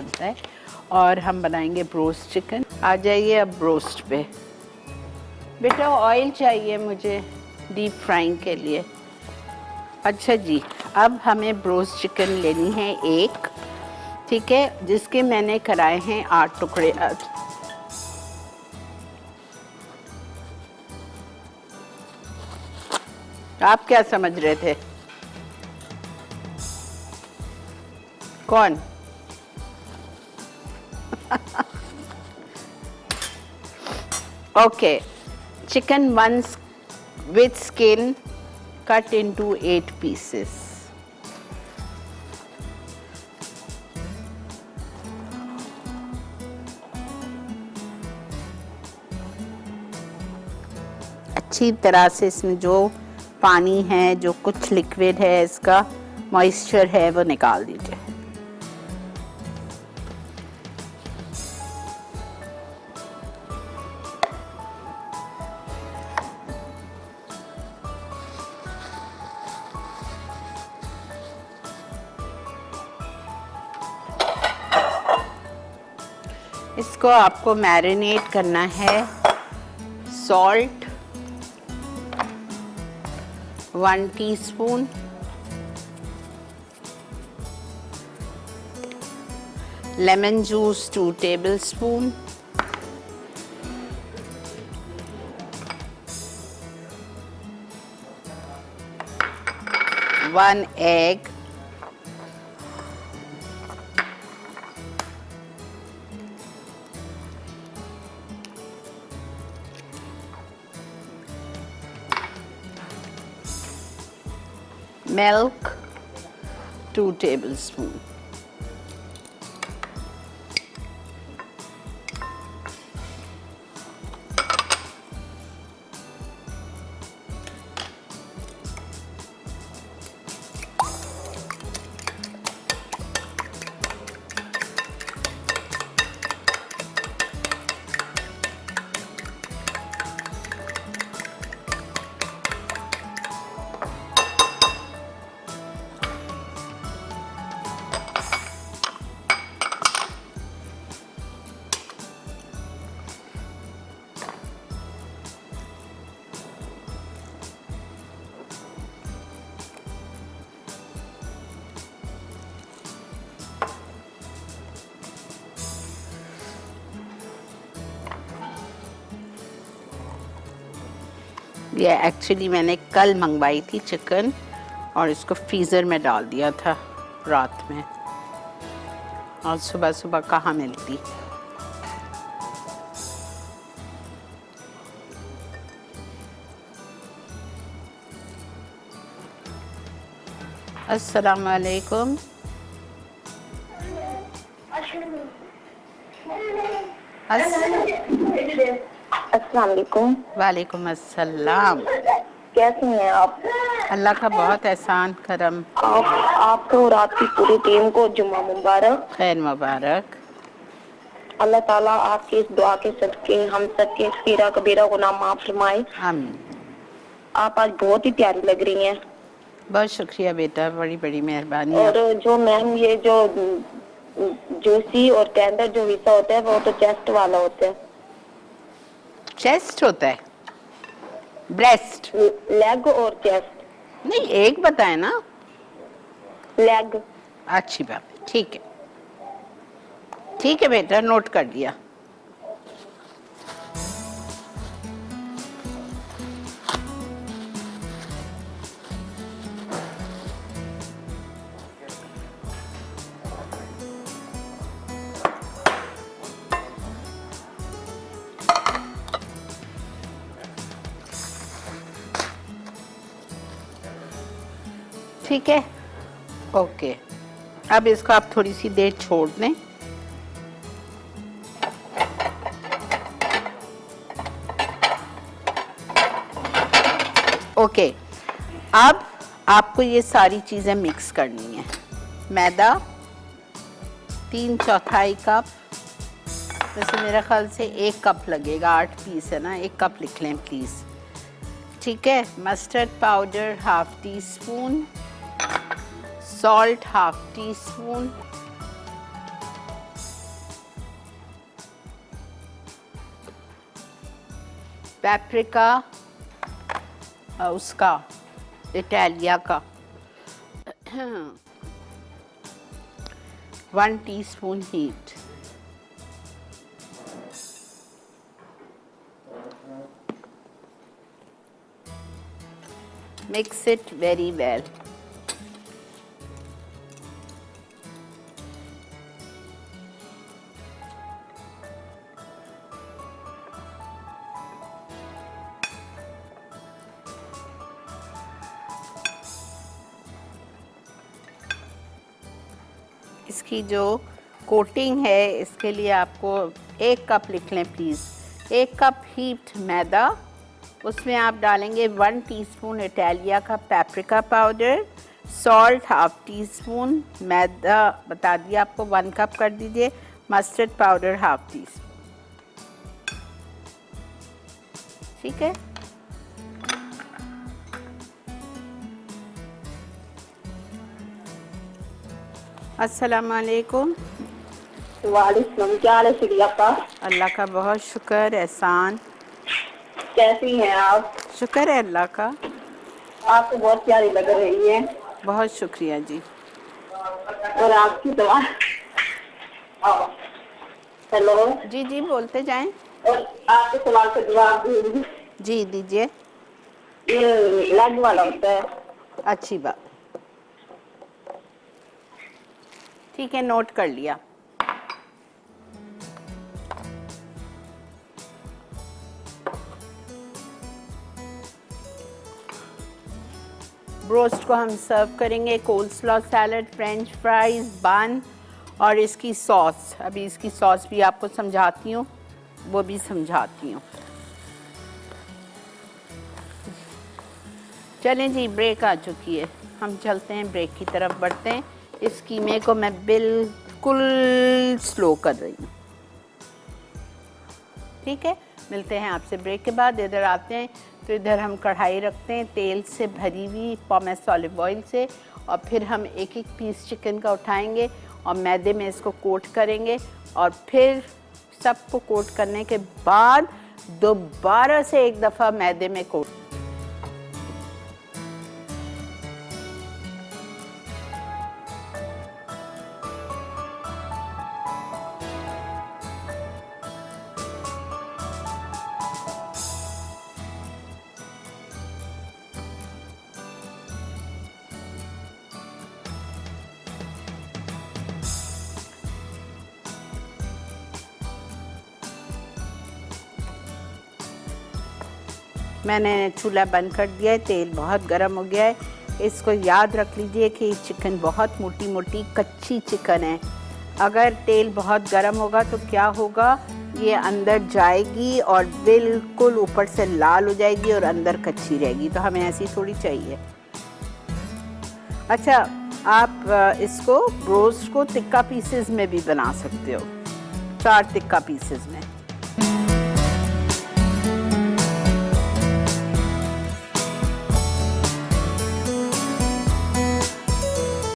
बनता है। और हम बनाएंगे ब्रोस्ट चिकन। आ जाइए अब ब्रोस्ट पे। बेटा ऑयल चाहिए मुझे डीप फ्राइंग के लिए। अच्छा जी, अब हमें ब्रोस्ट चिकन लेनी है एक, ठीक है, जिसके मैंने कराए हैं 8 टुकड़े। आप क्या समझ रहे थे? कौन? Okay, chicken once with skin cut into 8 pieces. अच्छी तरह से इसमें जो पानी है, जो कुछ लिक्विड है, इसका मॉइस्चर है, वो निकाल दीजिए। इसको आपको मैरिनेट करना है। Salt 1 teaspoon, lemon juice 2 tablespoon, one egg, milk 2 tablespoon, ये एक्चुअली मैंने कल मंगवाई थी चिकन और इसको फ्रीज़र में डाल दिया था रात में, और सुबह सुबह कहाँ मिलती। अस्सलाम वालेकुम। अस्सलाम वालेकुम। वालेकुम अस्सलाम। कैसे हैं आप? अल्लाह का बहुत एहसान करम। आपको और आपकी पूरी टीम को जुम्मा मुबारक। खैर मुबारक। अल्लाह ताला आपकी इस दुआ के सदके हम सबके सगीरा कबीरा गुनाह माफ फरमाए। आमीन। आप आज बहुत ही प्यारी लग रही हैं। बहुत शुक्रिया बेटा, बड़ी बड़ी मेहरबानी। और जो मैम ये जो जूसी और टेंडर जो हिस्सा होता है वो तो चेस्ट वाला होता है। चेस्ट होता है? ब्रेस्ट? लेग और चेस्ट? नहीं, एक बताए ना। लेग। अच्छी बात है, ठीक है ठीक है बेटा, नोट कर दिया। ठीक है, ओके। अब इसको आप थोड़ी सी देर छोड़ दें। ओके, अब आपको ये सारी चीज़ें मिक्स करनी है। मैदा 3/4 कप, वैसे मेरा ख्याल से 1 कप लगेगा, 8 पीस है ना, 1 कप लिख लें प्लीज़, ठीक है। Mustard powder 1/2 teaspoon, salt 1/2 teaspoon, paprika उसका इटालिया का 1 teaspoon heat, mix it very well. इसकी जो कोटिंग है इसके लिए आपको 1 कप लिख लें प्लीज़। 1 कप हीप्ड मैदा, उसमें आप डालेंगे 1 टीस्पून इटालिया का paprika powder, salt half teaspoon, मैदा बता दिया आपको 1 कप कर दीजिए, मस्टर्ड पाउडर हाफ टीस्पून। ठीक है, अस्सलाम वालेकुम। वालेकुम, क्या हाल है श्री आपका? अल्लाह का बहुत शुक्र एहसान। कैसी हैं आप? शुक्र है अल्लाह का। आपको बहुत प्यारी लग रही है। बहुत शुक्रिया जी। और आपकी दवा। हेलो जी जी बोलते जाएं। और आपके सवाल का जवाब दूंगी। जी दीजिए। ये लेग वाला होता है। अच्छी बात, ठीक है, नोट कर लिया। ब्रोस्ट को हम सर्व करेंगे, कोल्स्लॉ सैलड, फ्रेंच फ्राइज, बन और इसकी सॉस। अभी इसकी सॉस भी आपको समझाती हूँ, वो भी समझाती हूँ। चलें जी, ब्रेक आ चुकी है, हम चलते हैं, ब्रेक की तरफ बढ़ते हैं। इस कीमे को मैं बिल्कुल स्लो कर रही हूँ। ठीक है, मिलते हैं आपसे ब्रेक के बाद। इधर आते हैं तो इधर हम कढ़ाई रखते हैं तेल से भरी हुई, पॉमेस ऑलिव ऑयल से, और फिर हम एक एक पीस चिकन का उठाएंगे और मैदे में इसको कोट करेंगे, और फिर सबको कोट करने के बाद दोबारा से एक दफ़ा मैदे में कोट। मैंने चूल्हा बंद कर दिया है, तेल बहुत गर्म हो गया है। इसको याद रख लीजिए कि चिकन बहुत मोटी मोटी कच्ची चिकन है। अगर तेल बहुत गर्म होगा तो क्या होगा, ये अंदर जाएगी और बिल्कुल ऊपर से लाल हो जाएगी और अंदर कच्ची रहेगी, तो हमें ऐसी थोड़ी चाहिए। अच्छा, आप इसको ब्रोस्ट को तिक्का पीसेस में भी बना सकते हो, 4 तिक्का पीसेस में।